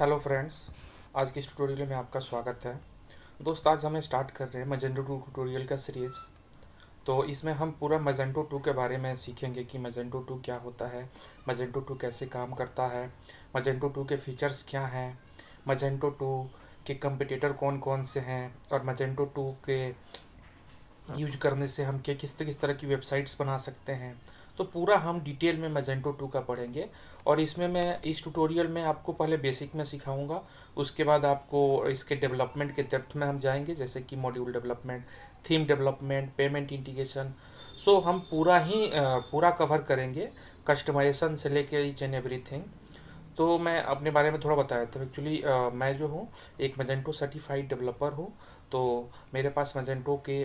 Hello friends, आज के इस ट्यूटोरियल में आपका स्वागत है। दोस्त, आज हमें स्टार्ट कर रहे हैं मैजेंटो 2 ट्यूटोरियल का सीरीज़। तो इसमें हम पूरा मैजेंटो 2 के बारे में सीखेंगे कि मैजेंटो 2 क्या होता है, मैजेंटो 2 कैसे काम करता है, मैजेंटो 2 के फीचर्स क्या हैं, मैजेंटो 2 के कंपटीटर कौन कौन से हैं, और मैजेंटो 2 के यूज करने से हम क्या किस तरह की वेबसाइट्स बना सकते हैं। तो पूरा हम डिटेल में मैजेंटो 2 का पढ़ेंगे। और इसमें मैं इस ट्यूटोरियल में आपको पहले बेसिक में सिखाऊंगा, उसके बाद आपको इसके डेवलपमेंट के डेप्थ में हम जाएंगे, जैसे कि module development, theme development, payment integration. So हम पूरा कवर करेंगे, कस्टमाइजेशन से लेके ईच एंड एवरीथिंग। तो मैं अपने बारे में थोड़ा बताया था। एक्चुअली मैं जो हूँ एक मैजेंटो सर्टिफाइड डेवलपर हूँ। तो मेरे पास मैजेंटो के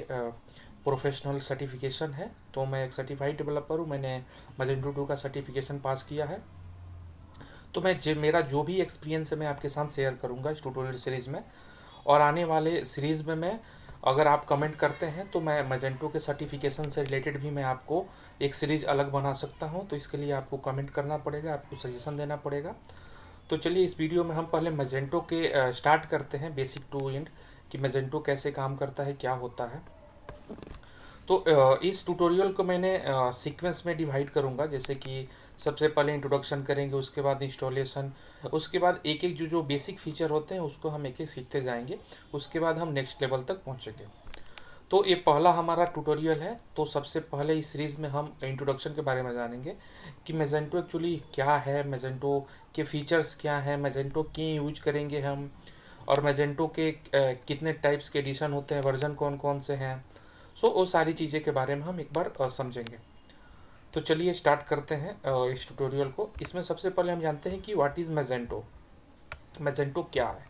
प्रोफेशनल सर्टिफिकेशन है। तो मैं एक सर्टिफाइड डेवलपर हूँ, मैंने मैजेंटो 2 का सर्टिफिकेशन पास किया है। तो मेरा जो भी एक्सपीरियंस है मैं आपके साथ शेयर करूँगा इस ट्यूटोरियल सीरीज़ में। और आने वाले सीरीज़ में मैं, अगर आप कमेंट करते हैं तो मैं मैजेंटो के सर्टिफिकेशन से रिलेटेड भी मैं आपको एक सीरीज़ अलग बना सकता हूँ। तो इसके लिए आपको कमेंट करना पड़ेगा, आपको सजेशन देना पड़ेगा। तो चलिए इस वीडियो में हम पहले मैजेंटो के स्टार्ट करते हैं बेसिक टू एंड, कि मैजेंटो कैसे काम करता है, क्या होता है। तो इस ट्यूटोरियल को मैंने सीक्वेंस में डिवाइड करूंगा, जैसे कि सबसे पहले इंट्रोडक्शन करेंगे, उसके बाद इंस्टॉलेशन, उसके बाद एक एक जो बेसिक फीचर होते हैं उसको हम एक एक सीखते जाएंगे, उसके बाद हम नेक्स्ट लेवल तक पहुंचेंगे। तो ये पहला हमारा ट्यूटोरियल है। तो सबसे पहले इस सीरीज़ में हम इंट्रोडक्शन के बारे में जानेंगे कि मैजेंटो एक्चुअली क्या है, मैजेंटो के फीचर्स क्या हैं, मैजेंटो क्यों यूज करेंगे हम, और मैजेंटो के कितने टाइप्स के एडिशन होते हैं, वर्जन कौन कौन से हैं। सो वो सारी चीज़ें के बारे में हम एक बार समझेंगे। तो चलिए स्टार्ट करते हैं इस ट्यूटोरियल को। इसमें सबसे पहले हम जानते हैं कि व्हाट इज़ मैजेंटो, मैजेंटो क्या है।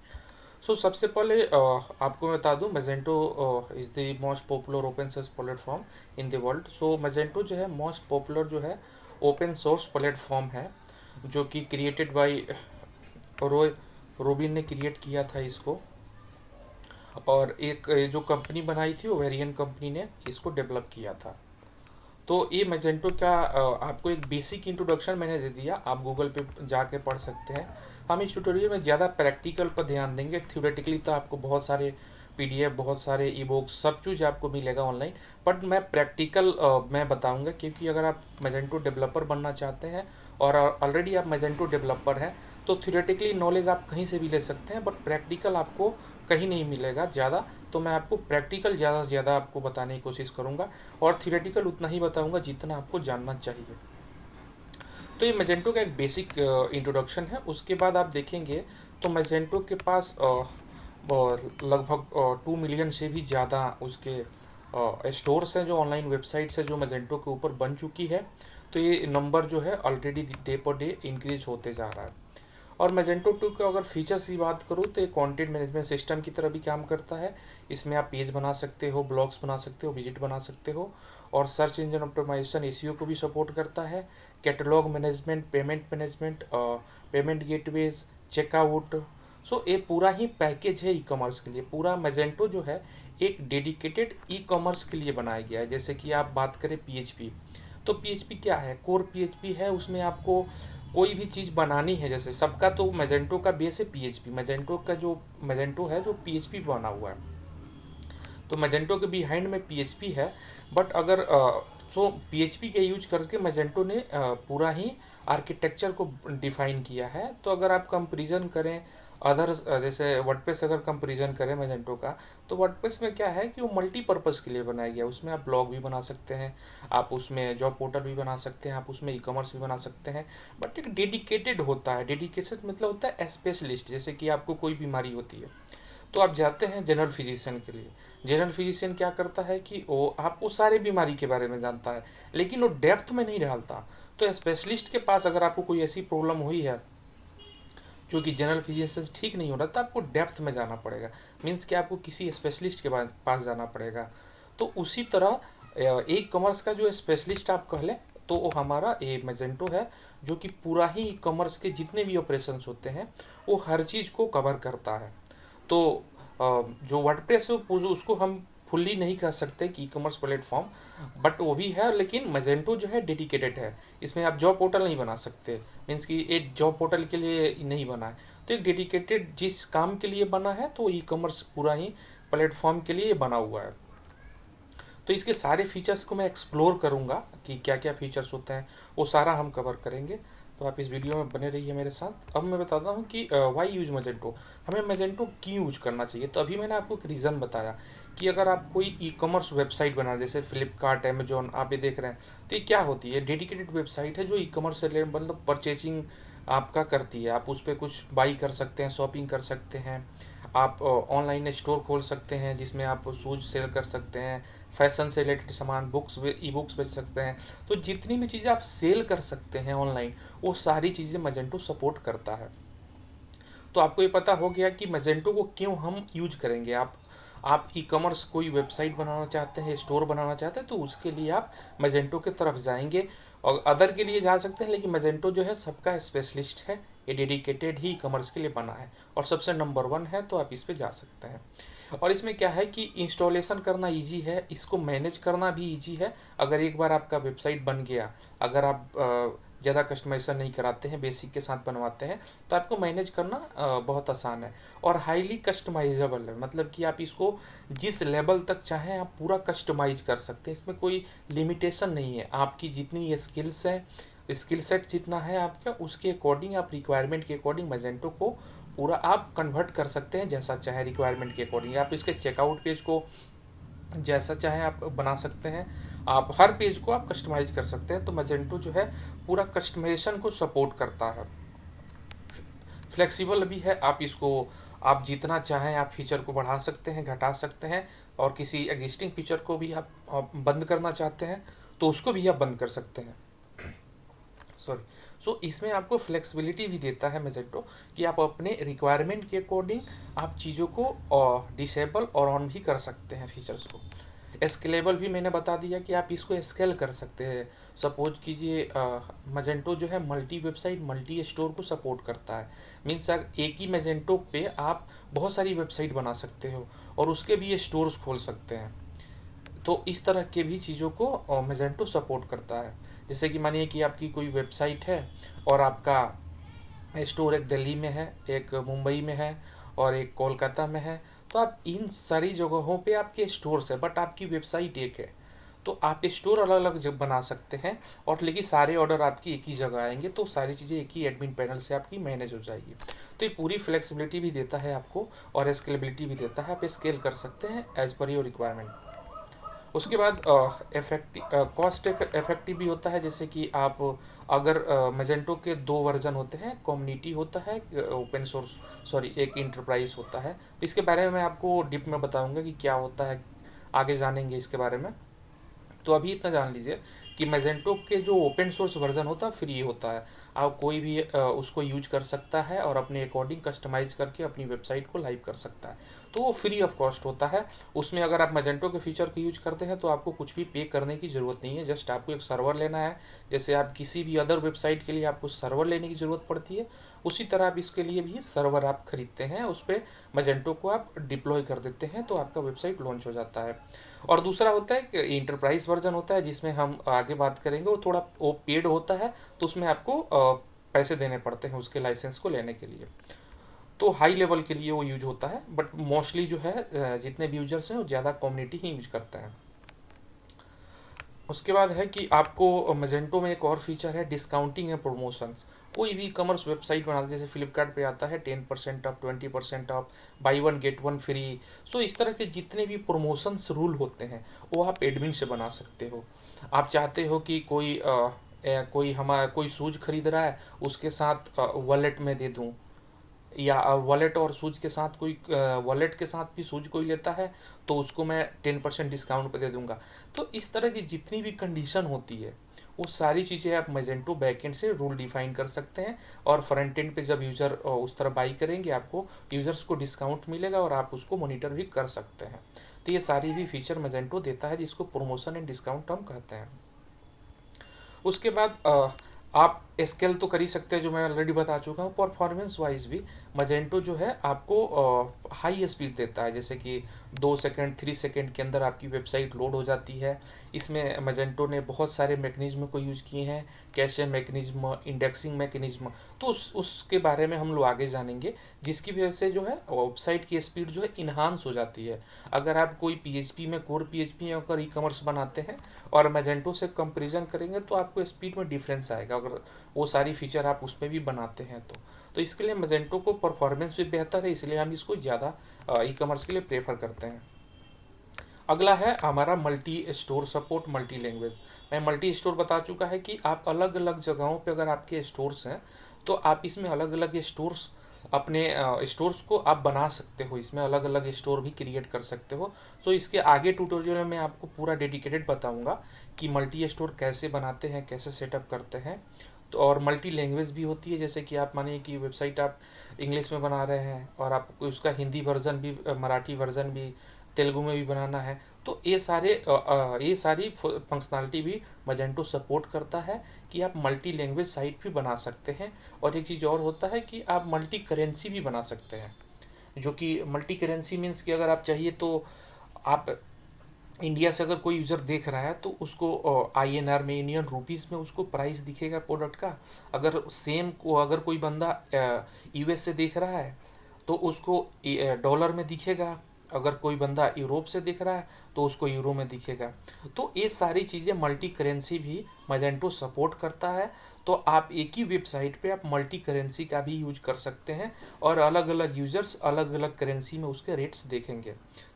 सबसे पहले आपको मैं बता दूं, Magento is the most popular open source platform in the world. Magento जो है मोस्ट पॉपुलर जो है ओपन सोर्स प्लेटफॉर्म है, जो कि क्रिएटेड बाय रोय रोबिन ने क्रिएट किया था इसको। और एक जो कंपनी बनाई थी वो वेरियन कंपनी ने इसको डेवलप किया था। तो ये मैजेंटो का आपको एक बेसिक इंट्रोडक्शन मैंने दे दिया, आप गूगल पे जाके पढ़ सकते हैं। हम इस ट्यूटोरियल में ज़्यादा प्रैक्टिकल पर ध्यान देंगे। थ्योरेटिकली तो आपको बहुत सारे पीडीएफ, बहुत सारे ई बुक्स, सब चीज़ आपको मिलेगा ऑनलाइन। बट मैं प्रैक्टिकल मैं बताऊंगा, क्योंकि अगर आप मैजेंटो डेवलपर बनना चाहते हैं और ऑलरेडी आप मैजेंटो डेवलपर हैं, तो थ्योरेटिकली नॉलेज आप कहीं से भी ले सकते हैं, बट प्रैक्टिकल आपको कहीं नहीं मिलेगा ज़्यादा। तो मैं आपको प्रैक्टिकल ज़्यादा से ज़्यादा आपको बताने की कोशिश करूँगा, और थियोरेटिकल उतना ही बताऊँगा जितना आपको जानना चाहिए। तो ये मैजेंटो का एक बेसिक इंट्रोडक्शन है। उसके बाद आप देखेंगे तो मैजेंटो के पास लगभग 2 मिलियन से भी ज़्यादा उसके स्टोर्स हैं, जो ऑनलाइन वेबसाइट्स है जो मैजेंटो के ऊपर बन चुकी है। तो ये नंबर जो है already day per day increase होते जा रहा है। और मैजेंटो 2 का अगर फीचर्स की बात करूँ तो ये कंटेंट मैनेजमेंट सिस्टम की तरह भी काम करता है। इसमें आप पेज बना सकते हो, ब्लॉग्स बना सकते हो, विजिट बना सकते हो, और सर्च इंजन ऑप्टिमाइजेशन एसईओ को भी सपोर्ट करता है। Catalogue management, payment management, payment gateways, checkout. ये पूरा ही पैकेज है ई कॉमर्स के लिए। पूरा मैजेंटो जो है एक डेडिकेटेड ई कॉमर्स के लिए बनाया गया है। जैसे कि आप बात करें पीएचपी, तो पीएचपी क्या है, कोर पीएचपी है। उसमें आपको कोई भी चीज़ बनानी है, जैसे सबका तो मैजेंटो का बेस है पीएचपी, मैजेंटो का जो मैजेंटो है जो पीएचपी बना हुआ है, तो मैजेंटो के बिहाइंड में पीएचपी है। बट अगर पीएचपी के यूज करके मैजेंटो ने पूरा ही आर्किटेक्चर को डिफाइन किया है। तो अगर आप कंपेरिजन करें अदर, जैसे वर्डप्रेस अगर कंपेरिजन करें मैजेंटो का, तो वर्डप्रेस में क्या है कि वो मल्टीपर्पज़ के लिए बनाया गया है। उसमें आप ब्लॉग भी बना सकते हैं, आप उसमें जॉब पोर्टल भी बना सकते हैं, आप उसमें ई कॉमर्स भी बना सकते हैं। बट एक डेडिकेटेड होता है, डेडिकेशन मतलब होता है स्पेशलिस्ट। जैसे कि आपको कोई बीमारी होती है तो आप जाते हैं जनरल फिजिशियन के लिए। जनरल फिजिशियन क्या करता है कि वो आपको सारे बीमारी के बारे में जानता है, लेकिन वो डेप्थ में नहीं डालता। तो स्पेशलिस्ट के पास अगर आपको कोई ऐसी प्रॉब्लम हुई है जो कि जनरल फिजिशियन से ठीक नहीं हो रहा, तो आपको डेप्थ में जाना पड़ेगा। मीन्स कि आपको किसी स्पेशलिस्ट के पास जाना पड़ेगा। तो उसी तरह ई कॉमर्स का जो स्पेशलिस्ट आप कह लें, तो वो हमारा ये मैजेंटो है, जो कि पूरा ही ई कॉमर्स के जितने भी ऑपरेशंस होते हैं वो हर चीज़ को कवर करता है। तो जो वर्डप्रेस है उसको हम फुल्ली नहीं कह सकते कि ई कॉमर्स प्लेटफॉर्म, बट वो भी है, लेकिन मैजेंटो जो है डेडिकेटेड है। इसमें आप जॉब पोर्टल नहीं बना सकते, मीन्स कि एक जॉब पोर्टल के लिए नहीं बना है, तो एक डेडिकेटेड जिस काम के लिए बना है तो ई कॉमर्स पूरा ही प्लेटफॉर्म के लिए बना हुआ है। तो इसके सारे फीचर्स को मैं एक्सप्लोर करूँगा कि क्या क्या फीचर्स होते हैं, वो सारा हम कवर करेंगे। तो आप इस वीडियो में बने रहिए मेरे साथ। अब मैं बताता हूँ कि वाई यूज मैजेंटो, हमें मैजेंटो क्यों यूज करना चाहिए। तो अभी मैंने आपको एक रीज़न बताया कि अगर आप कोई ई कॉमर्स वेबसाइट बना, जैसे फ्लिपकार्ट, अमेजोन आप ये देख रहे हैं, तो ये क्या होती है, डेडिकेटेड वेबसाइट है जो ई कॉमर्स से मतलब परचेजिंग आपका करती है। आप उस पर कुछ बाई कर सकते हैं, शॉपिंग कर सकते हैं, आप ऑनलाइन स्टोर खोल सकते हैं जिसमें आप शूज सेल कर सकते हैं, फैशन से रिलेटेड सामान, बुक्स, ई बुक्स बेच सकते हैं। तो जितनी भी चीज़ें आप सेल कर सकते हैं ऑनलाइन, वो सारी चीज़ें मैजेंटो सपोर्ट करता है। तो आपको ये पता हो गया कि मैजेंटो को क्यों हम यूज करेंगे। आप ई कॉमर्स कोई वेबसाइट बनाना चाहते हैं, स्टोर बनाना चाहते हैं, तो उसके लिए आप मैजेंटो की तरफ जाएंगे। और अदर के लिए जा सकते हैं, लेकिन मैजेंटो जो है सबका स्पेशलिस्ट है, ये डेडिकेटेड ही ई कॉमर्स के लिए बना है और सबसे नंबर 1 है, तो आप इस पर जा सकते हैं। और इसमें क्या है कि इंस्टॉलेशन करना इजी है, इसको मैनेज करना भी इजी है। अगर एक बार आपका वेबसाइट बन गया, अगर आप ज़्यादा कस्टमाइजेशन नहीं कराते हैं, बेसिक के साथ बनवाते हैं, तो आपको मैनेज करना बहुत आसान है और हाईली कस्टमाइजेबल है। मतलब कि आप इसको जिस लेवल तक चाहें आप पूरा कस्टमाइज कर सकते हैं, इसमें कोई लिमिटेशन नहीं है। आपकी जितनी स्किल्स हैं, स्किल सेट जितना है आपका, उसके अकॉर्डिंग आप रिक्वायरमेंट के अकॉर्डिंग मैजेंटो को पूरा आप कन्वर्ट कर सकते हैं जैसा चाहे रिक्वायरमेंट के अकॉर्डिंग। आप इसके चेकआउट पेज को जैसा चाहे आप बना सकते हैं, आप हर पेज को आप कस्टमाइज कर सकते हैं। तो मैजेंटो जो है पूरा कस्टमाइजेशन को सपोर्ट करता है, फ्लेक्सिबल भी है। आप इसको आप जितना चाहें आप फीचर को बढ़ा सकते हैं, घटा सकते हैं, और किसी एग्जिस्टिंग फीचर को भी आप बंद करना चाहते हैं तो उसको भी आप बंद कर सकते हैं। सॉरी। सो इसमें आपको फ्लेक्सिबिलिटी भी देता है मैजेंटो कि आप अपने रिक्वायरमेंट के अकॉर्डिंग आप चीज़ों को डिसेबल और ऑन भी कर सकते हैं फीचर्स को। स्केलेबल भी मैंने बता दिया कि आप इसको स्केल कर सकते हैं। सपोज कीजिए मैजेंटो जो है मल्टी वेबसाइट, मल्टी स्टोर को सपोर्ट करता है। मीन्स एक ही मैजेंटो पे आप बहुत सारी वेबसाइट बना सकते हो और उसके भी स्टोर्स खोल सकते हैं। तो इस तरह के भी चीज़ों को मैजेंटो सपोर्ट करता है। जैसे कि मानिए कि आपकी कोई वेबसाइट है और आपका स्टोर एक दिल्ली में है, एक मुंबई में है और एक कोलकाता में है, तो आप इन सारी जगहों पे आपके स्टोर्स है, बट आपकी वेबसाइट एक है। तो आप स्टोर अलग अलग जब बना सकते हैं, और लेकिन सारे ऑर्डर आपकी एक ही जगह आएंगे, तो सारी चीज़ें एक ही एडमिन पैनल से आपकी मैनेज हो जाएगी। तो ये पूरी फ्लेक्सिबिलिटी भी देता है आपको और स्केलेबिलिटी भी देता है। आप स्केल कर सकते हैं एज पर योर रिक्वायरमेंट। उसके बाद इफेक्टिव, कॉस्ट इफेक्टिव भी होता है। जैसे कि आप अगर मैजेंटो के 2 वर्जन होते हैं, कम्युनिटी होता है, ओपन सोर्स, सॉरी, एक इंटरप्राइज होता है। इसके बारे में मैं आपको डिप में बताऊंगा कि क्या होता है, आगे जानेंगे इसके बारे में। तो अभी इतना जान लीजिए कि मैजेंटो के जो ओपन सोर्स वर्जन होता है फ्री होता है। आप कोई भी उसको यूज कर सकता है और अपने अकॉर्डिंग कस्टमाइज करके अपनी वेबसाइट को लाइव कर सकता है। तो वो फ्री ऑफ कॉस्ट होता है। उसमें अगर आप मैजेंटो के फीचर को यूज करते हैं तो आपको कुछ भी पे करने की ज़रूरत नहीं है। जस्ट आपको एक सर्वर लेना है। जैसे आप किसी भी अदर वेबसाइट के लिए आपको सर्वर लेने की ज़रूरत पड़ती है, उसी तरह आप इसके लिए भी सर्वर आप खरीदते हैं, उस पर मैजेंटो को आप डिप्लॉय कर देते हैं, तो आपका वेबसाइट लॉन्च हो जाता है। और दूसरा होता है कि इंटरप्राइज वर्जन होता है, जिसमें हम आगे बात करेंगे। वो थोड़ा वो पेड होता है, तो उसमें आपको पैसे देने पड़ते हैं उसके लाइसेंस को लेने के लिए। तो हाई लेवल के लिए वो यूज होता है, बट मोस्टली जो है जितने भी यूजर्स हैं वो ज़्यादा कम्युनिटी ही यूज करते हैं। उसके बाद है कि आपको मैजेंटो में एक और फीचर है डिस्काउंटिंग एंड प्रमोशंस। कोई भी कॉमर्स वेबसाइट बनाते हैं, जैसे फ्लिपकार्ट पे आता है 10% off, 20% off, buy one get one free. So इस तरह के जितने भी प्रमोशंस रूल होते हैं वो आप एडमिन से बना सकते हो। आप चाहते हो कि कोई शूज़ खरीद रहा है, उसके साथ वॉलेट में दे दूँ, या वॉलेट और शूज़ के साथ कोई वॉलेट के साथ भी शूज़ कोई लेता है तो उसको मैं 10% डिस्काउंट पे दे दूंगा। तो इस तरह की जितनी भी कंडीशन होती है वो सारी चीज़ें आप मैजेंटो बैकएंड से रूल डिफाइन कर सकते हैं, और फ्रंट एंड पे जब यूज़र उस तरह बाई करेंगे आपको यूज़र्स को डिस्काउंट मिलेगा और आप उसको मॉनिटर भी कर सकते हैं। तो ये सारी भी फीचर मैजेंटो देता है, जिसको प्रमोशन एंड डिस्काउंट हम कहते हैं। उसके बाद आप स्केल तो कर ही सकते हैं, जो मैं ऑलरेडी बता चुका हूँ। परफॉर्मेंस वाइज भी मजेंटो जो है आपको हाई स्पीड देता है, जैसे कि 2 सेकंड 3 सेकंड के अंदर आपकी वेबसाइट लोड हो जाती है। इसमें मजेंटो ने बहुत सारे मैकेनिज्म को यूज किए हैं, कैशे मैकेनिज्म, इंडेक्सिंग मैकेनिज्म। तो उसके बारे में हम लोग आगे जानेंगे, जिसकी वजह से जो है वेबसाइट की स्पीड जो है इन्हांस हो जाती है। अगर आप कोई पीएचपी में, कोर पीएचपी में अगर ई कॉमर्स बनाते हैं और मैजेंटो से कंपेरिजन करेंगे तो आपको स्पीड में डिफरेंस आएगा, अगर वो सारी फीचर आप उसमें भी बनाते हैं तो इसके लिए मैजेंटो को परफॉर्मेंस भी बेहतर है, इसलिए हम इसको ज़्यादा ई कॉमर्स के लिए प्रेफर करते हैं। अगला है हमारा multi store support, multi language. मैं मल्टी स्टोर बता चुका है कि आप अलग अलग जगहों पे अगर आपके स्टोर्स हैं तो आप इसमें अलग अलग स्टोर्स, अपने स्टोर्स को आप बना सकते हो, इसमें अलग अलग स्टोर भी क्रिएट कर सकते हो। सो इसके आगे ट्यूटोरियल में मैं आपको पूरा डेडिकेटेड बताऊंगा कि मल्टी स्टोर कैसे बनाते हैं, कैसे सेटअप करते हैं। तो और मल्टी लैंग्वेज भी होती है, जैसे कि आप मानिए कि वेबसाइट आप इंग्लिश में बना रहे हैं और आपको उसका हिंदी वर्जन भी, मराठी वर्जन भी, तेलुगु में भी बनाना है, तो ये सारी फंक्शनैलिटी भी मजेंटो सपोर्ट करता है कि आप मल्टी लैंग्वेज साइट भी बना सकते हैं। और एक चीज़ और होता है कि आप मल्टी करेंसी भी बना सकते हैं, जो कि मल्टी करेंसी मीन्स कि अगर आप चाहिए तो आप इंडिया से अगर कोई यूज़र देख रहा है तो उसको आईएनआर में, इंडियन रुपीज़ में उसको प्राइस दिखेगा प्रोडक्ट का। अगर सेम को अगर कोई बंदा यूएस से देख रहा है तो उसको डॉलर में दिखेगा, अगर कोई बंदा यूरोप से दिख रहा है तो उसको यूरो में दिखेगा। तो ये सारी चीज़ें मल्टी करेंसी भी मजेंटो सपोर्ट करता है। तो आप एक ही वेबसाइट पे आप मल्टी करेंसी का भी यूज कर सकते हैं और अलग अलग यूजर्स अलग अलग करेंसी में उसके रेट्स देखेंगे।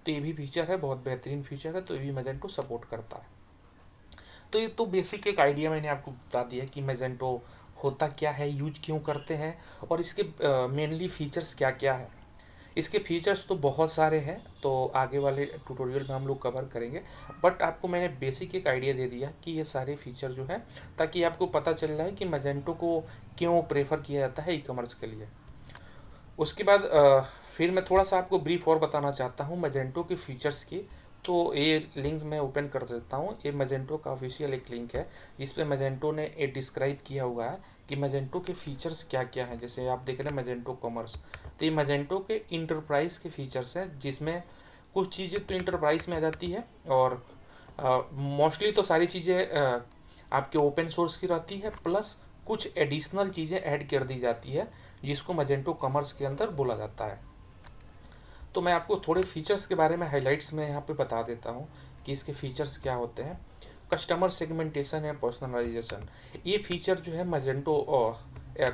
तो ये भी फीचर है, बहुत बेहतरीन फीचर है, तो ये भी मजेंटो सपोर्ट करता है। तो ये तो बेसिक एक आइडिया मैंने आपको बता दिया कि मजेंटो होता क्या है, यूज क्यों करते हैं और इसके मेनली फीचर्स क्या क्या है। इसके फीचर्स तो बहुत सारे हैं, तो आगे वाले ट्यूटोरियल में हम लोग कवर करेंगे, बट आपको मैंने बेसिक एक आइडिया दे दिया कि ये सारे फीचर जो हैं, ताकि आपको पता चल रहा है कि मजेंटो को क्यों प्रेफर किया जाता है ई कॉमर्स के लिए। उसके बाद फिर मैं थोड़ा सा आपको ब्रीफ और बताना चाहता हूँ मजेंटो के फीचर्स की। तो ये लिंक्स मैं ओपन कर देता हूँ, ये मजेंटो का ऑफिशियल एक लिंक है जिसपे मजेंटो ने ये डिस्क्राइब किया हुआ है कि मजेंटो के फीचर्स क्या क्या हैं। जैसे आप देख रहे हैं मजेंटो कॉमर्स, तो ये मजेंटो के इंटरप्राइज के फीचर्स हैं, जिसमें कुछ चीज़ें तो इंटरप्राइज में आ जाती है और मोस्टली तो सारी चीज़ें आपके ओपन सोर्स की रहती है, प्लस कुछ एडिशनल चीज़ें ऐड कर दी जाती है जिसको मजेंटो कॉमर्स के अंदर बोला जाता है। तो मैं आपको थोड़े फीचर्स के बारे में हाइलाइट्स में यहाँ पे बता देता हूँ कि इसके फीचर्स क्या होते हैं। कस्टमर सेगमेंटेशन या पर्सनलाइजेशन, ये फीचर जो है मजेंटो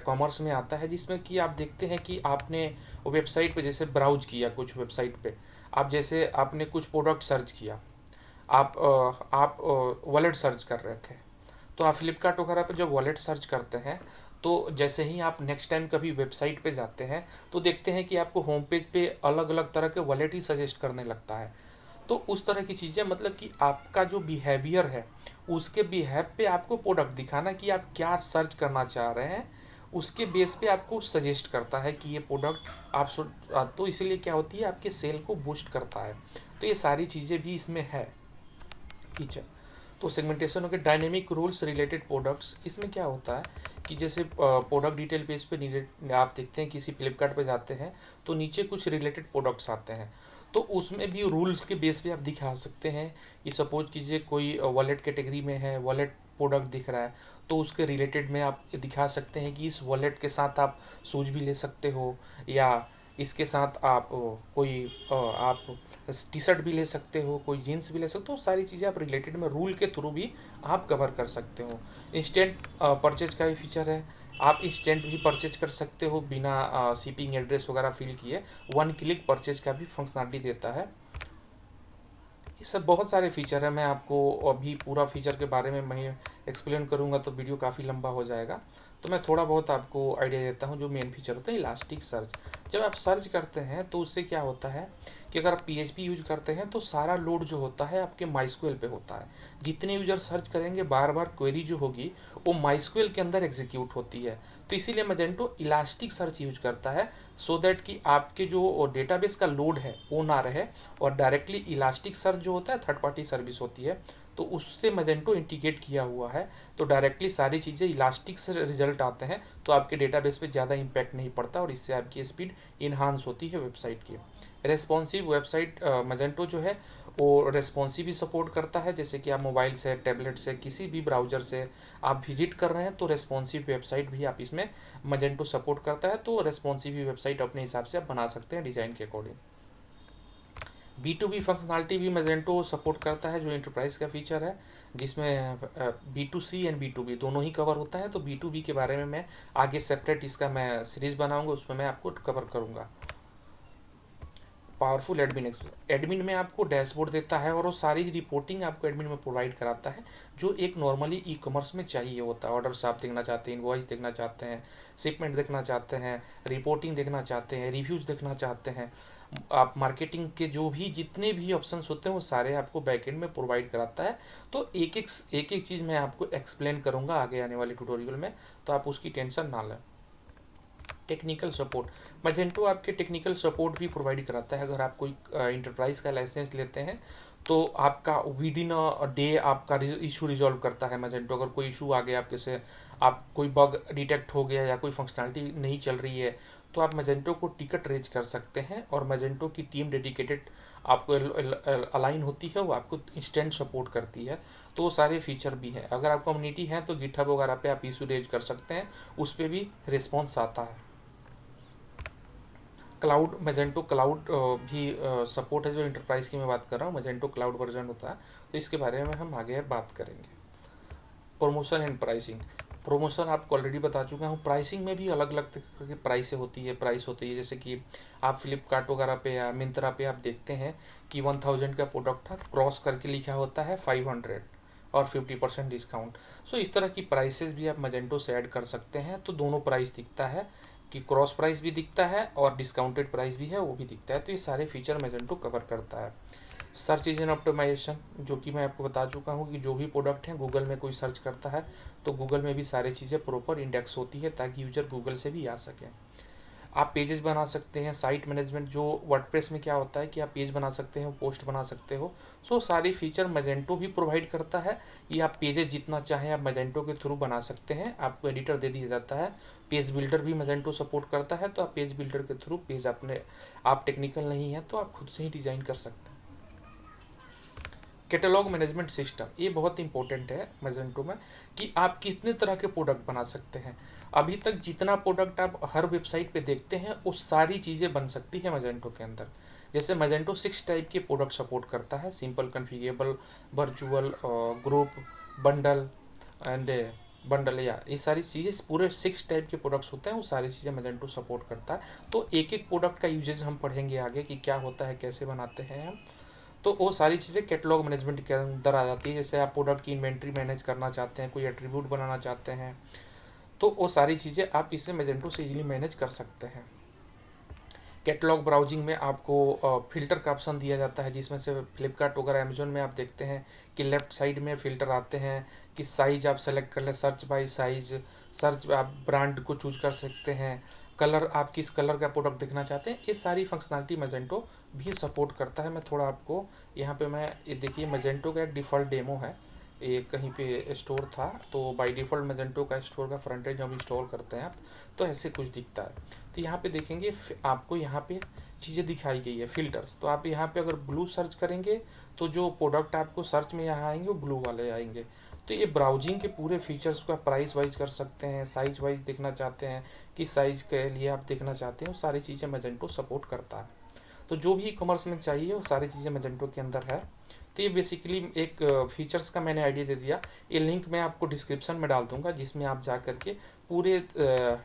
कॉमर्स में आता है, जिसमें कि आप देखते हैं कि आपने वेबसाइट पे जैसे ब्राउज किया, कुछ वेबसाइट पे आप जैसे आपने कुछ प्रोडक्ट सर्च किया, आप वॉलेट सर्च कर रहे थे, तो आप फ्लिपकार्ट वगैरह पे जब वॉलेट सर्च करते हैं तो जैसे ही आप नेक्स्ट टाइम कभी वेबसाइट पे जाते हैं तो देखते हैं कि आपको होम पेज पे अलग अलग तरह के वॉलेट ही सजेस्ट करने लगता है। तो उस तरह की चीज़ें, मतलब कि आपका जो बिहेवियर है उसके बिहेव पे आपको प्रोडक्ट दिखाना कि आप क्या सर्च करना चाह रहे हैं, उसके बेस पे आपको सजेस्ट करता है कि ये प्रोडक्ट तो इसीलिए क्या होती है, आपके सेल को बूस्ट करता है। तो ये सारी चीज़ें भी इसमें है फीचर। तो सेगमेंटेशन हो गया। डायनेमिक रूल्स रिलेटेड प्रोडक्ट्स, इसमें क्या होता है कि जैसे प्रोडक्ट डिटेल पेज पे आप देखते हैं, किसी फ्लिपकार्ट पे जाते हैं तो नीचे कुछ रिलेटेड प्रोडक्ट्स आते हैं, तो उसमें भी रूल्स के बेस पे आप दिखा सकते हैं कि सपोज कीजिए कोई वॉलेट कैटेगरी में है, वॉलेट प्रोडक्ट दिख रहा है, तो उसके रिलेटेड में आप दिखा सकते हैं कि इस वॉलेट के साथ आप शूज भी ले सकते हो, या इसके साथ आप आप टी शर्ट भी ले सकते हो, कोई जीन्स भी ले सकते हो। सारी चीज़ें आप रिलेटेड में रूल के थ्रू भी आप कवर कर सकते हो। इंस्टेंट परचेज का भी फीचर है, आप इंस्टेंट भी परचेज कर सकते हो बिना शिपिंग एड्रेस वगैरह फिल किए, 1 क्लिक परचेज का भी फंक्शनलिटी देता है। ये सब बहुत सारे फीचर है, मैं आपको अभी पूरा फीचर के बारे में मैं एक्सप्लेन करूँगा तो वीडियो काफ़ी लंबा हो जाएगा, तो मैं थोड़ा बहुत आपको आइडिया देता हूँ। जो मेन फीचर होता है इलास्टिक सर्च, जब आप सर्च करते हैं तो उससे क्या होता है कि अगर आप पीएचपी यूज करते हैं तो सारा लोड जो होता है आपके माइस्क्वेल पे होता है। जितने यूजर सर्च करेंगे बार बार क्वेरी जो होगी वो माइस्क्वेल के अंदर एग्जीक्यूट होती है, तो इसीलिए मजेंटो इलास्टिक सर्च यूज करता है, सो दैट कि आपके जो डेटाबेस का लोड है वो ना रहे और डायरेक्टली इलास्टिक सर्च जो होता है थर्ड पार्टी सर्विस होती है, तो उससे मजेंटो इंटीग्रेट किया हुआ है, तो डायरेक्टली सारी चीज़ें इलास्टिक से रिजल्ट आते हैं, तो आपके डेटाबेस पे ज़्यादा इम्पैक्ट नहीं पड़ता और इससे आपकी स्पीड इन्हांस होती है वेबसाइट की। रेस्पॉन्सिव वेबसाइट मजेंटो जो है वो रेस्पॉन्सिव भी सपोर्ट करता है, जैसे कि आप मोबाइल से, टैबलेट से, किसी भी ब्राउज़र से आप विजिट कर रहे हैं तो रेस्पॉन्सिव वेबसाइट भी आप इसमें मजेंटो सपोर्ट करता है, तो रेस्पॉन्सिव वेबसाइट अपने हिसाब से आप बना सकते हैं डिज़ाइन के अकॉर्डिंग। B2B फंक्शनलिटी भी मजेंटो सपोर्ट करता है, जो इंटरप्राइज का फीचर है, जिसमें B2C एंड B2B दोनों ही कवर होता है। तो B2B के बारे में मैं आगे सेपरेट इसका मैं सीरीज़ बनाऊंगा, उसमें मैं आपको कवर करूंगा। पावरफुल एडमिन एडमिन में आपको डैशबोर्ड देता है और वो सारी रिपोर्टिंग आपको एडमिन में प्रोवाइड कराता है, जो एक नॉर्मली ई कॉमर्स में चाहिए होता है। ऑर्डर्स आप देखना चाहते हैं, इनवॉइस देखना चाहते हैं, शिपमेंट देखना चाहते हैं, रिपोर्टिंग देखना चाहते हैं, रिव्यूज़ देखना चाहते हैं, आप मार्केटिंग के जो भी जितने भी ऑप्शंस होते हैं वो सारे आपको बैकएंड में प्रोवाइड कराता है। तो एक एक चीज़ मैं आपको एक्सप्लेन करूँगा आगे आने वाले ट्यूटोरियल में, तो आप उसकी टेंशन ना लें। टेक्निकल सपोर्ट मजेंटो आपके टेक्निकल सपोर्ट भी प्रोवाइड कराता है। अगर आप कोई इंटरप्राइज का लाइसेंस लेते हैं तो आपका विद इन अ डे आपका इशू रिजॉल्व करता है मजेंटो। अगर कोई इशू आ गया आपके से, आप कोई बग डिटेक्ट हो गया या कोई फंक्शनलिटी नहीं चल रही है, तो आप मजेंटो को टिकट रेज कर सकते हैं और मजेंटो की टीम डेडिकेटेड आपको अलाइन होती है, वो आपको इंस्टेंट सपोर्ट करती है। तो वो सारे फीचर भी हैं। अगर आप कम्युनिटी हैं तो गिटहब वगैरह पे आप इशू रेज कर सकते हैं, उस पर भी रिस्पॉन्स आता है। क्लाउड मजेंटो क्लाउड भी सपोर्ट है, जो इंटरप्राइज की मैं बात कर रहा हूँ, मजेंटो क्लाउड वर्जन होता है, तो इसके बारे में हम आगे बात करेंगे। प्रमोशन एंड प्राइसिंग प्रमोशन आपको ऑलरेडी बता चुका हूँ। प्राइसिंग में भी अलग अलग तरह की प्राइस होती है, जैसे कि आप फ्लिपकार्ट वगैरह पे या मिंत्रा पे आप देखते हैं कि 1000 का प्रोडक्ट था, क्रॉस करके लिखा होता है 500 और 50% डिस्काउंट। सो इस तरह की प्राइसेस भी आप मजेंटो से ऐड कर सकते हैं, तो दोनों प्राइस दिखता है कि क्रॉस प्राइस भी दिखता है और डिस्काउंटेड प्राइस भी है वो भी दिखता है। तो ये सारे फीचर मजेंटो कवर करता है। सर्च इंजन ऑप्टिमाइजेशन, जो कि मैं आपको बता चुका हूँ कि जो भी प्रोडक्ट है गूगल में कोई सर्च करता है तो गूगल में भी सारी चीज़ें प्रॉपर इंडेक्स होती है, ताकि यूजर गूगल से भी आ सके। आप पेजेस बना सकते हैं, साइट मैनेजमेंट, जो वर्डप्रेस में क्या होता है कि आप पेज बना सकते हो, पोस्ट बना सकते हो। सो सारी फीचर मजेंटो भी प्रोवाइड करता है कि आप पेजेस जितना चाहें आप मजेंटो के थ्रू बना सकते हैं, आपको एडिटर दे दिया जाता है। पेज बिल्डर भी मजेंटो सपोर्ट करता है, तो आप पेज बिल्डर के थ्रू पेज अपने आप टेक्निकल नहीं है तो आप खुद से ही डिज़ाइन कर सकते हैं। कैटलॉग मैनेजमेंट सिस्टम, ये बहुत इंपॉर्टेंट है मजेंटो में, कि आप कितने तरह के प्रोडक्ट बना सकते हैं। अभी तक जितना प्रोडक्ट आप हर वेबसाइट पे देखते हैं वो सारी चीज़ें बन सकती है मजेंटो के अंदर। जैसे मजेंटो 6 टाइप के प्रोडक्ट सपोर्ट करता है, simple, configurable, virtual, group, bundle and bundle, या ये सारी चीज़ें पूरे 6 टाइप के प्रोडक्ट्स होते हैं, वो सारी चीज़ें मजेंटो सपोर्ट करता है। तो एक एक प्रोडक्ट का यूजेज हम पढ़ेंगे आगे कि क्या होता है, कैसे बनाते हैं हम। तो वो सारी चीज़ें कैटलॉग मैनेजमेंट के अंदर आ जाती है। जैसे आप प्रोडक्ट की इन्वेंट्री मैनेज करना चाहते हैं, कोई एट्रीब्यूट बनाना चाहते हैं, तो वो सारी चीज़ें आप इसे मजेंटो से इजीली मैनेज कर सकते हैं। कैटलॉग ब्राउजिंग में आपको फ़िल्टर का ऑप्शन दिया जाता है, जिसमें से फ्लिपकार्ट वगैरह अमेजोन में आप देखते हैं कि लेफ़्ट साइड में फ़िल्टर आते हैं कि साइज़ आप सेलेक्ट कर लें, सर्च बाय साइज़, सर्च आप ब्रांड को चूज कर सकते हैं, कलर आप किस कलर का प्रोडक्ट देखना चाहते हैं। ये सारी फंक्शनलिटी मजेंटो भी सपोर्ट करता है। मैं थोड़ा आपको यहाँ पे मैं ये देखिए, मजेंटो का एक डिफ़ॉल्ट डेमो है, ये कहीं पे स्टोर था, तो बाय डिफ़ॉल्ट मजेंटो का स्टोर का फ्रंट एंड जब इंस्टॉल करते हैं आप तो ऐसे कुछ दिखता है। तो यहाँ पे देखेंगे आपको यहाँ पे चीज़ें दिखाई गई है, फ़िल्टर्स। तो आप यहाँ पे अगर ब्लू सर्च करेंगे तो जो प्रोडक्ट आपको सर्च में यहाँ आएंगे वो ब्लू वाले आएंगे। तो ये ब्राउजिंग के पूरे फीचर्स को आप प्राइस वाइज कर सकते हैं, साइज वाइज देखना चाहते हैं, किस साइज़ के लिए आप देखना चाहते हैं, वो सारी चीज़ें मजेंटो सपोर्ट करता है। तो जो भी ई कॉमर्स में चाहिए वो सारी चीज़ें मजेंटो के अंदर है। तो ये बेसिकली एक फीचर्स का मैंने आइडिया दे दिया। ये लिंक मैं आपको डिस्क्रिप्शन में डाल दूंगा, जिसमें आप जा करके पूरे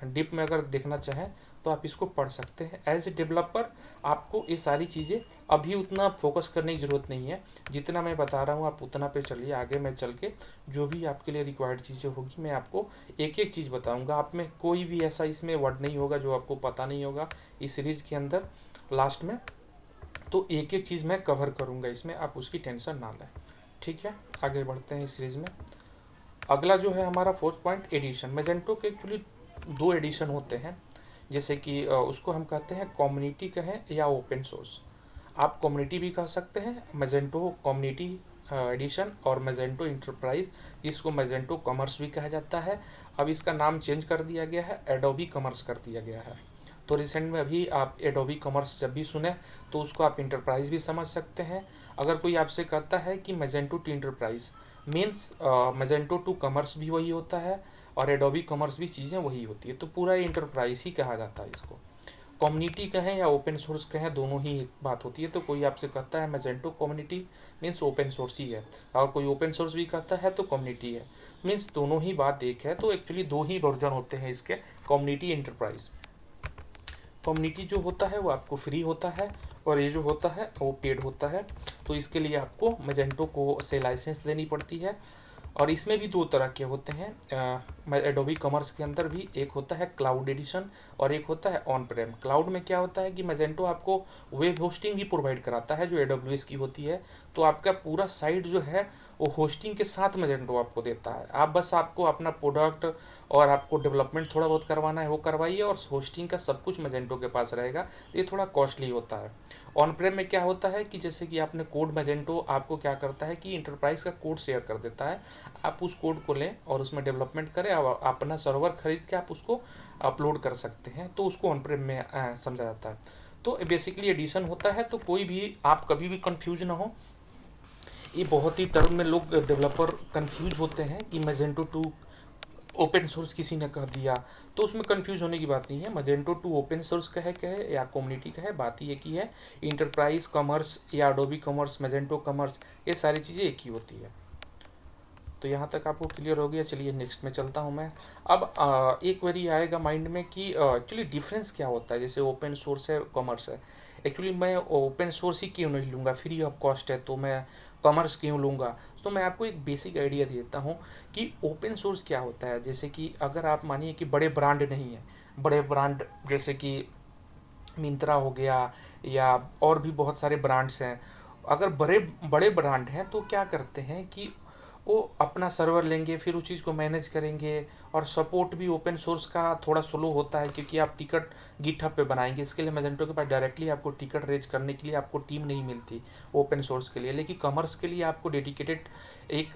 डिप में अगर देखना चाहें तो आप इसको पढ़ सकते हैं। एज ए डेवलपर आपको ये सारी चीज़ें अभी उतना फोकस करने की ज़रूरत नहीं है, जितना मैं बता रहा हूँ आप उतना पे चलिए। आगे मैं चल के जो भी आपके लिए रिक्वायर्ड चीज़ें होगी मैं आपको एक एक चीज़ बताऊँगा। आप में कोई भी ऐसा इसमें वर्ड नहीं होगा जो आपको पता नहीं होगा इस सीरीज़ के अंदर लास्ट में। तो एक एक चीज़ मैं कवर करूँगा इसमें, आप उसकी टेंशन ना लें। ठीक है, आगे बढ़ते हैं इस सीरीज़ में। अगला जो है हमारा 4th पॉइंट, एडिशन। मजेंटो के एक्चुअली 2 एडिशन होते हैं, जैसे कि उसको हम कहते हैं कम्युनिटी कहें या ओपन सोर्स। आप कम्युनिटी भी कह सकते हैं, मजेंटो कम्युनिटी एडिशन और मैजेंटो इंटरप्राइज, जिसको मैजेंटो कॉमर्स भी कहा जाता है। अब इसका नाम चेंज कर दिया गया है, एडोबी कॉमर्स कर दिया गया है। तो रिसेंट में अभी आप एडोबी कॉमर्स जब भी सुने तो उसको आप इंटरप्राइज भी समझ सकते हैं। अगर कोई आपसे कहता है कि Magento two enterprise means Magento two commerce भी वही होता है और एडोबी कॉमर्स भी चीज़ें वही होती है, तो पूरा इंटरप्राइज ही कहा जाता है इसको। कम्युनिटी कहें या ओपन सोर्स कहें, दोनों ही एक बात होती है। तो कोई आपसे कहता है Magento community means open source ही है, और कोई ओपन सोर्स भी कहता है तो कम्युनिटी है, मीन्स दोनों ही बात एक है। तो एक्चुअली दो ही वर्जन होते हैं इसके, कम्युनिटी इंटरप्राइज। कम्युनिटी जो होता है वो आपको फ्री होता है और ये जो होता है वो पेड होता है। तो इसके लिए आपको मैजेंटो को से लाइसेंस लेनी पड़ती है। और इसमें भी दो तरह के होते हैं एडोबी कॉमर्स के अंदर भी, एक होता है क्लाउड एडिशन और एक होता है ऑन प्रेम। क्लाउड में क्या होता है कि मैजेंटो आपको वेब होस्टिंग भी प्रोवाइड कराता है जो AWS की होती है। तो आपका पूरा साइट जो है वो होस्टिंग के साथ मैजेंटो आपको देता है। आप बस आपको अपना प्रोडक्ट और आपको डेवलपमेंट थोड़ा बहुत करवाना है वो करवाइए, और होस्टिंग का सब कुछ मैजेंटो के पास रहेगा। तो ये थोड़ा कॉस्टली होता है। ऑन प्रेम में क्या होता है कि जैसे कि आपने कोड, मैजेंटो आपको क्या करता है कि इंटरप्राइज का कोड शेयर कर देता है। आप उस कोड को लें और उसमें डेवलपमेंट करें, और अपना सर्वर खरीद के आप उसको अपलोड कर सकते हैं। तो उसको ऑन प्रेम में समझा जाता है। तो बेसिकली एडिशन होता है। तो कोई भी आप कभी भी कंफ्यूज ना हो, ये बहुत ही टर्म में लोग डेवलपर कंफ्यूज होते हैं कि मैजेंटो टू ओपन सोर्स किसी ने कह दिया, तो उसमें कंफ्यूज होने की बात नहीं है। मैजेंटो टू ओपन सोर्स कहे या कम्युनिटी कहे, बात ही एक ही है। इंटरप्राइज कॉमर्स या एडोबी कॉमर्स, मैजेंटो कॉमर्स, ये सारी चीज़ें एक ही होती है। तो यहाँ तक आपको क्लियर हो गया। चलिए नेक्स्ट में चलता हूँ मैं। अब एक क्वेरी आएगा माइंड में कि एक्चुअली डिफरेंस क्या होता है, जैसे ओपन सोर्स है, कॉमर्स है। एक्चुअली मैं ओपन सोर्स ही क्यों नहीं लूँगा, फ्री ऑफ कॉस्ट है, तो मैं कॉमर्स क्यों लूँगा। तो मैं आपको एक बेसिक आइडिया देता हूँ कि ओपन सोर्स क्या होता है। जैसे कि अगर आप मानिए कि बड़े ब्रांड नहीं है, बड़े ब्रांड जैसे कि मिंत्रा हो गया या और भी बहुत सारे ब्रांड्स हैं। अगर बड़े बड़े ब्रांड हैं तो क्या करते हैं कि वो अपना सर्वर लेंगे, फिर उस चीज़ को मैनेज करेंगे। और सपोर्ट भी ओपन सोर्स का थोड़ा स्लो होता है, क्योंकि आप टिकट गिटहब पे बनाएंगे। इसके लिए मैजेंटो के पास डायरेक्टली आपको टिकट रेज करने के लिए आपको टीम नहीं मिलती ओपन सोर्स के लिए। लेकिन कॉमर्स के लिए आपको डेडिकेटेड एक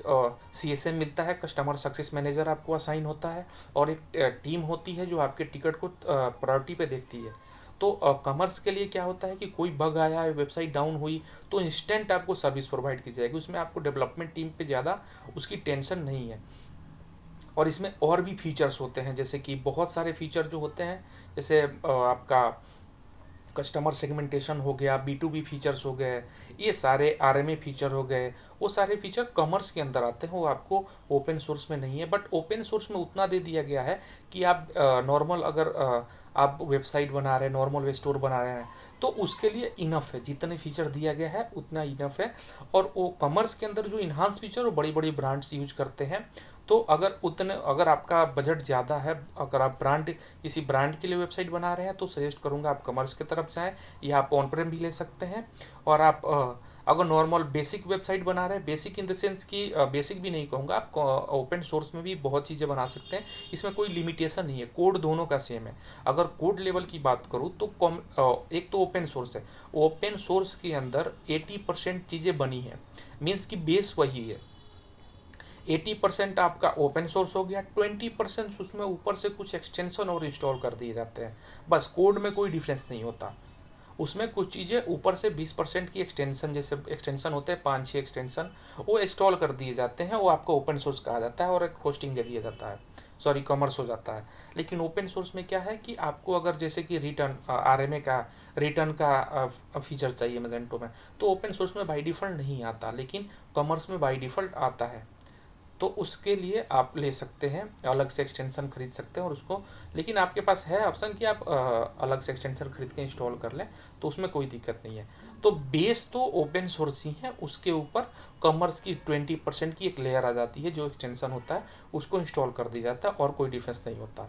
CSM मिलता है, कस्टमर सक्सेस मैनेजर आपको असाइन होता है, और एक टीम होती है जो आपके टिकट को प्रायोरिटी पे देखती है। तो कॉमर्स के लिए क्या होता है कि कोई बग आया है, वेबसाइट डाउन हुई, तो इंस्टेंट आपको सर्विस प्रोवाइड की जाएगी। उसमें आपको डेवलपमेंट टीम पे ज़्यादा उसकी टेंशन नहीं है। और इसमें और भी फीचर्स होते हैं, जैसे कि बहुत सारे फीचर जो होते हैं, जैसे आपका कस्टमर सेगमेंटेशन हो गया, B2B फीचर्स हो गए, ये सारे RMA फीचर हो गए। वो सारे फीचर कॉमर्स के अंदर आते हैं, वो आपको ओपन सोर्स में नहीं है। बट ओपन सोर्स में उतना दे दिया गया है कि आप नॉर्मल अगर आप वेबसाइट बना रहे हैं, नॉर्मल वे स्टोर बना रहे हैं, तो उसके लिए इनफ है। जितने फीचर दिया गया है उतना इनफ है। और वो कॉमर्स के अंदर जो इन्हांस फीचर वो बड़ी बड़ी ब्रांड्स यूज करते हैं। तो अगर आपका बजट ज़्यादा है, अगर आप किसी ब्रांड के लिए वेबसाइट बना रहे हैं, तो सजेस्ट करूंगा आप कॉमर्स की तरफ जाएं, या आप ऑन प्रेम भी ले सकते हैं। और आप अगर नॉर्मल बेसिक वेबसाइट बना रहे हैं, बेसिक इन द सेंस कि बेसिक भी नहीं कहूँगा, आप ओपन सोर्स में भी बहुत चीज़ें बना सकते हैं। इसमें कोई लिमिटेशन नहीं है, कोड दोनों का सेम है। अगर कोड लेवल की बात करूँ तो एक तो ओपन सोर्स है, ओपन सोर्स के अंदर 80% चीज़ें बनी हैं, मीन्स कि बेस वही है। 80% आपका ओपन सोर्स हो गया, 20% उसमें ऊपर से कुछ एक्सटेंशन और इंस्टॉल कर दिए जाते हैं। बस कोड में कोई डिफरेंस नहीं होता। उसमें कुछ चीज़ें ऊपर से 20% की एक्सटेंशन, जैसे एक्सटेंशन होते हैं 5-6 एक्सटेंशन, वो इंस्टॉल कर दिए जाते हैं। वो आपको ओपन सोर्स कहा जाता है और एक होस्टिंग दे दिया जाता है, सॉरी कॉमर्स हो जाता है। लेकिन ओपन सोर्स में क्या है कि आपको अगर जैसे कि रिटर्न RMA का रिटर्न का फीचर चाहिए मैजेंटो में, तो ओपन सोर्स में बाई डिफ़ॉल्ट नहीं आता, लेकिन कॉमर्स में बाई डिफ़ॉल्ट आता है। तो उसके लिए आप ले सकते हैं, अलग से एक्सटेंशन खरीद सकते हैं और उसको, लेकिन आपके पास है ऑप्शन कि आप अलग से एक्सटेंशन खरीद के इंस्टॉल कर लें, तो उसमें कोई दिक्कत नहीं है। तो बेस तो ओपन सोर्स ही है, उसके ऊपर कॉमर्स की 20% की एक लेयर आ जाती है, जो एक्सटेंशन होता है उसको इंस्टॉल कर दिया जाता है, और कोई डिफरेंस नहीं होता।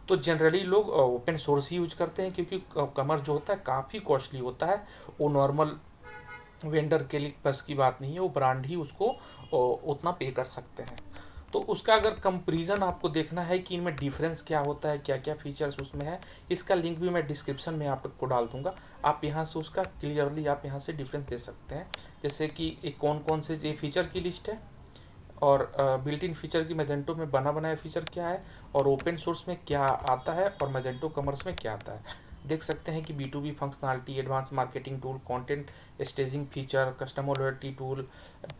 तो जनरली लोग ओपन सोर्स ही यूज करते हैं, क्योंकि कॉमर्स जो होता है काफ़ी कॉस्टली होता है। वो नॉर्मल वेंडर के लिए बस की बात नहीं है, वो ब्रांड ही उसको उतना पे कर सकते हैं। तो उसका अगर कंपैरिजन आपको देखना है कि इनमें डिफरेंस क्या होता है, क्या क्या फीचर्स उसमें है, इसका लिंक भी मैं डिस्क्रिप्शन में आपको डाल दूंगा। आप यहाँ से उसका क्लियरली आप यहाँ से डिफरेंस दे सकते हैं, जैसे कि कौन कौन से ये फीचर की लिस्ट है, और बिल्ट इन फीचर की मैजेंटो में बना बनाया फीचर क्या है, और ओपन सोर्स में क्या आता है, और मैजेंटो कॉमर्स में क्या आता है। देख सकते हैं कि B2B functionality, advance marketing tool, content staging feature, customer loyalty tool,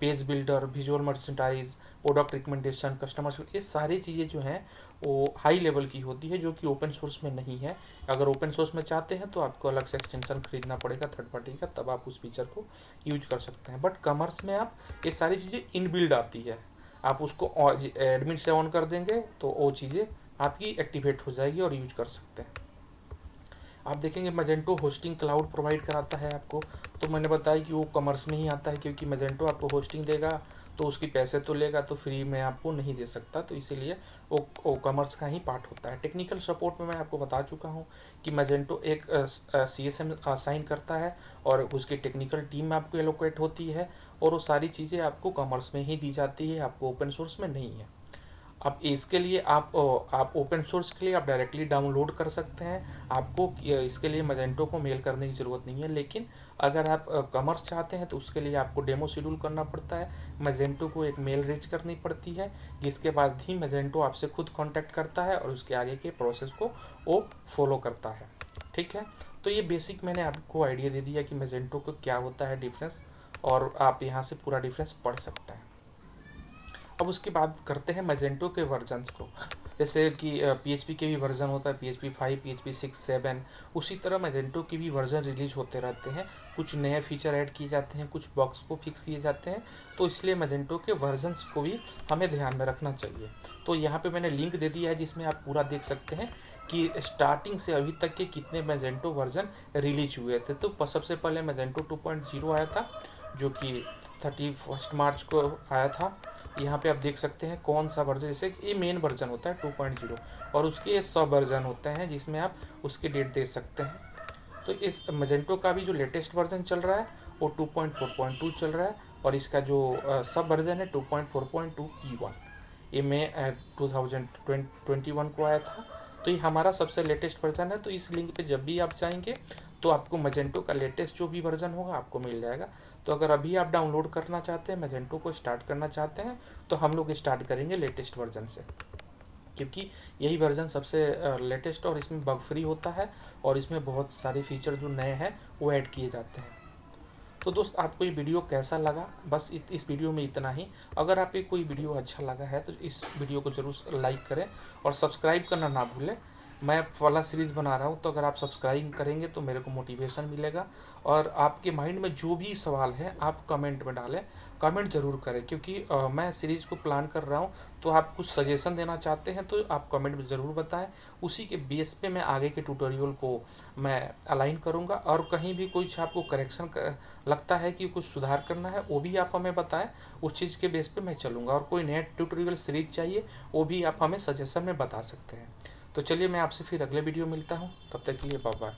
page builder, visual merchandise, product recommendation, customer, ये सारी चीज़ें जो हैं वो हाई लेवल की होती है, जो कि ओपन सोर्स में नहीं है। अगर ओपन सोर्स में चाहते हैं तो आपको अलग से एक्सटेंशन खरीदना पड़ेगा थर्ड पार्टी का, तब आप उस फीचर को यूज कर सकते हैं। बट कॉमर्स में आप ये सारी चीज़ें इनबिल्ड आती है, आप उसको एडमिन से ऑन कर देंगे तो वो चीज़ें आपकी एक्टिवेट हो जाएगी और यूज कर सकते हैं। आप देखेंगे मैजेंटो होस्टिंग क्लाउड प्रोवाइड कराता है आपको, तो मैंने बताया कि वो कॉमर्स में ही आता है, क्योंकि मैजेंटो आपको होस्टिंग देगा तो उसकी पैसे तो लेगा, तो फ्री में आपको नहीं दे सकता, तो इसीलिए वो कॉमर्स का ही पार्ट होता है। टेक्निकल सपोर्ट में मैं आपको बता चुका हूँ कि मैजेंटो एक CSM असाइन करता है और उसकी टेक्निकल टीम आपको एलोकेट होती है, और वो सारी चीज़ें आपको कॉमर्स में ही दी जाती है, आपको ओपन सोर्स में नहीं है। अब इसके लिए आप ओपन सोर्स के लिए आप डायरेक्टली डाउनलोड कर सकते हैं, आपको इसके लिए मैजेंटो को मेल करने की ज़रूरत नहीं है। लेकिन अगर आप कॉमर्स चाहते हैं तो उसके लिए आपको डेमो शेड्यूल करना पड़ता है, मैजेंटो को एक मेल रीच करनी पड़ती है, जिसके बाद ही मैजेंटो आपसे खुद कांटेक्ट करता है और उसके आगे के प्रोसेस को वो फॉलो करता है। ठीक है, तो ये बेसिक मैंने आपको आइडिया दे दिया कि मैजेंटो को क्या होता है डिफरेंस, और आप यहाँ से पूरा डिफरेंस पढ़ सकते हैं। अब उसके बाद करते हैं मैजेंटो के वर्जन्स को, जैसे कि PHP के भी वर्जन होता है, PHP 5, PHP 6, 7, उसी तरह मैजेंटो के भी वर्जन रिलीज होते रहते हैं, कुछ नए फीचर ऐड किए जाते हैं, कुछ बग्स को फिक्स किए जाते हैं, तो इसलिए मैजेंटो के वर्जन्स को भी हमें ध्यान में रखना चाहिए। तो यहाँ पे मैंने लिंक दे दिया है जिसमें आप पूरा देख सकते हैं कि स्टार्टिंग से अभी तक के कितने मैजेंटो वर्जन रिलीज हुए थे। तो सबसे पहले मैजेंटो 2.0 आया था, जो कि 31 मार्च को आया था। यहाँ पे आप देख सकते हैं कौन सा वर्जन, जैसे ये मेन वर्जन होता है 2.0, और उसके सब वर्जन होते हैं जिसमें आप उसकी डेट दे सकते हैं। तो इस मैजेंटो का भी जो लेटेस्ट वर्जन चल रहा है वो 2.4.2 चल रहा है, और इसका जो सब वर्जन है 2.4.2 P1, ये मई 2021 को आया था। तो ये हमारा सबसे लेटेस्ट वर्जन है। तो इस लिंक पे जब भी आप जाएंगे तो आपको मैजेंटो का लेटेस्ट जो भी वर्जन होगा आपको मिल जाएगा। तो अगर अभी आप डाउनलोड करना चाहते हैं, मैजेंटो को स्टार्ट करना चाहते हैं, तो हम लोग स्टार्ट करेंगे लेटेस्ट वर्जन से, क्योंकि यही वर्जन सबसे लेटेस्ट और इसमें बग फ्री होता है, और इसमें बहुत सारे फीचर जो नए हैं वो ऐड किए जाते हैं। तो दोस्त, आपको ये वीडियो कैसा लगा, बस इस वीडियो में इतना ही। अगर आपको कोई वीडियो अच्छा लगा है तो इस वीडियो को ज़रूर लाइक करें और सब्सक्राइब करना ना भूलें। मैं वाला सीरीज़ बना रहा हूँ, तो अगर आप सब्सक्राइब करेंगे तो मेरे को मोटिवेशन मिलेगा। और आपके माइंड में जो भी सवाल है आप कमेंट में डालें, कमेंट ज़रूर करें, क्योंकि मैं सीरीज़ को प्लान कर रहा हूँ, तो आप कुछ सजेशन देना चाहते हैं तो आप कमेंट में ज़रूर बताएं। उसी के बेस पे मैं आगे के ट्यूटोरियल को मैं अलाइन करूँगा, और कहीं भी कुछ आपको करेक्शन लगता है कि कुछ सुधार करना है वो भी आप हमें बताएं, उस चीज़ के बेस पे मैं चलूँगा। और कोई नया ट्यूटोरियल सीरीज चाहिए वो भी आप हमें सजेशन में बता सकते हैं। तो चलिए, मैं आपसे फिर अगले वीडियो मिलता हूँ, तब तक के लिए बाय बाय।